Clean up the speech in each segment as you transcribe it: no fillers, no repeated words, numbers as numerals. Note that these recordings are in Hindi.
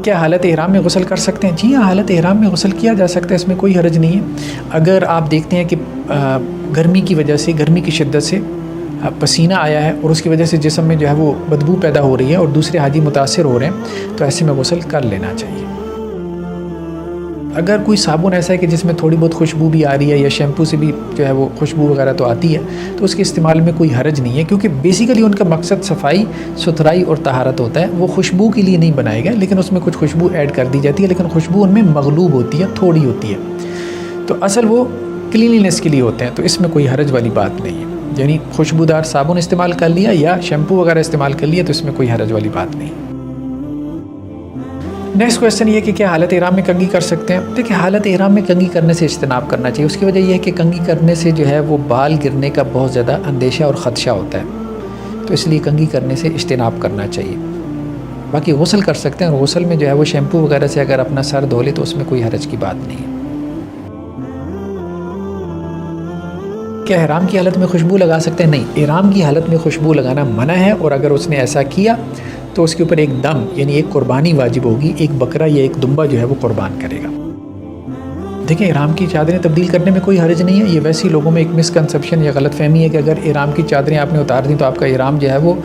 क्या हालत इहराम में गुस्ल कर सकते हैं? जी हाँ, हालत इहराम में गुस्ल किया जा सकता है, इसमें कोई हरज नहीं है। अगर आप देखते हैं कि गर्मी की वजह से, गर्मी की शिद्दत से पसीना आया है और उसकी वजह से जिस्म में जो है वो बदबू पैदा हो रही है और दूसरे हाजी मुतासिर हो रहे हैं, तो ऐसे में गुस्ल कर लेना चाहिए। अगर कोई साबुन ऐसा है कि जिसमें थोड़ी बहुत खुशबू भी आ रही है या शैम्पू से भी जो है वो खुशबू वगैरह तो आती है, तो उसके इस्तेमाल में कोई हरज नहीं है, क्योंकि बेसिकली उनका मकसद सफाई सुथराई और तहारत होता है। वो खुशबू के लिए नहीं बनाए गए, लेकिन उसमें कुछ खुशबू ऐड कर दी जाती है, लेकिन खुशबू उनमें मगलूब होती है, थोड़ी होती है, तो असल वो क्लीनिनेस के लिए होते हैं, तो इसमें कोई हरज वाली बात नहीं है। यानी खुशबूदार साबुन इस्तेमाल कर लिया या शैम्पू वगैरह इस्तेमाल कर लिया, तो इसमें कोई हरज वाली बात नहीं। नेक्स्ट क्वेश्चन ये कि क्या हालत इहराम में कंघी कर सकते हैं? देखिए, हालत इहराम में कंघी करने से इज्तनाब करना चाहिए। उसकी वजह यह है कि कंघी करने से जो है वो बाल गिरने का बहुत ज़्यादा अंदेशा और ख़दशा होता है, तो इसलिए कंघी करने से इज्तनाब करना चाहिए। बाकी गुस्ल कर सकते हैं, और गुस्ल में जो है वो शैम्पू वगैरह से अगर अपना सर धो ले तो उसमें कोई हरज की बात नहीं है। क्या इहराम की हालत में खुशबू लगा सकते हैं? नहीं, इहराम की हालत में खुशबू लगाना मना है, और अगर उसने ऐसा किया तो उसके ऊपर एक दम यानी एक कुर्बानी वाजिब होगी, एक बकरा या एक दुम्बा जो है वो कुर्बान करेगा। देखिए, इहराम की चादरें तब्दील करने में कोई हर्ज नहीं है। ये वैसे ही लोगों में एक मिसकंसेप्शन या गलत फहमी है कि अगर इहराम की चादरें आपने उतार दी तो आपका इहराम जो है वो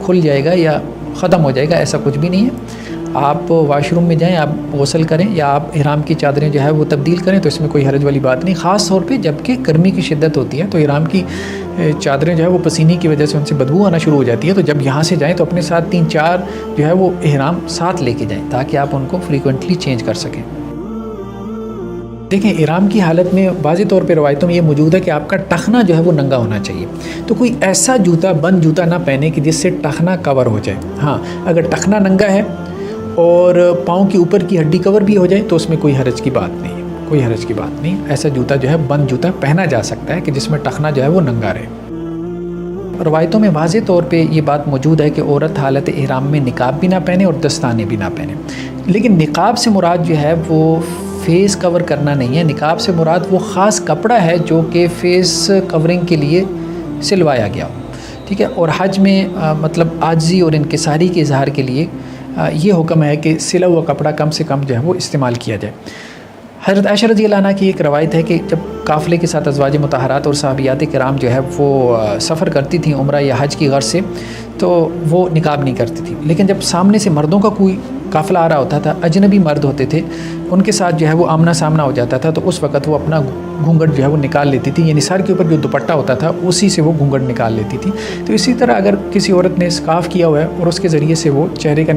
खुल जाएगा या ख़त्म हो जाएगा। ऐसा कुछ भी नहीं है। आप वाशरूम में जाएं, आप गुस्ल करें या आप इहराम की चादरें जो है वो तब्दील करें, तो इसमें कोई हर्ज वाली बात नहीं। ख़ास तौर पे जबकि गर्मी की शिद्दत होती है तो इहराम की चादरें जो है वो पसीने की वजह से उनसे बदबू आना शुरू हो जाती है। तो जब यहाँ से जाएं तो अपने साथ 3-4 जो है वो इहराम साथ लेके जाएं, ताकि आप उनको फ्रीक्वेंटली चेंज कर सकें। देखें, इहराम की हालत में वाज़े तौर पे रवायतों में ये मौजूद है कि आपका टखना जो है वो नंगा होना चाहिए। तो कोई ऐसा जूता, बंद जूता ना पहने कि जिससे टखना कवर हो जाए। हाँ, अगर टखना नंगा है और पाँव की ऊपर की हड्डी कवर भी हो जाए तो उसमें कोई हरज की बात नहीं है, कोई हरज की बात नहीं। ऐसा जूता जो है, बंद जूता पहना जा सकता है कि जिसमें टखना जो है वो नंगा रहे। रवायतों में वाज़े तौर पे ये बात मौजूद है कि औरत हालत इहराम में निकाब भी ना पहने और दस्ताने भी ना पहने। लेकिन निकाब से मुराद जो है वो फेस कवर करना नहीं है। निकाब से मुराद वो ख़ास कपड़ा है जो कि फ़ेस कवरिंग के लिए सिलवाया गया हो, ठीक है। और हज में मतलब आजिज़ी और इनकिसारी के इजहार के लिए ये हुक्म है कि सिला हुआ कपड़ा कम से कम जो है वो इस्तेमाल किया जाए। हज़रत आयशा रज़ियल्लाहु अन्हा की एक रवायत है कि जब काफ़िले के साथ अज़वाज मुतहरात और सहाबियात किराम जो है वो सफ़र करती थी उम्रा या हज की गर्ज़ से, तो वो निकाब नहीं करती थी। लेकिन जब सामने से मर्दों का कोई काफ़िला आ रहा होता था, अजनबी मर्द होते थे, उनके साथ जो है वो आमना सामना हो जाता था, तो उस वक़्त वो अपना घूंघट जो है वो निकाल लेती थी, यानी सर के ऊपर जो दुपट्टा होता था उसी से वो घूंघट निकाल लेती थी। तो इसी तरह अगर किसी औरत ने स्कार्फ़ किया हुआ है और उसके ज़रिए से वो चेहरे का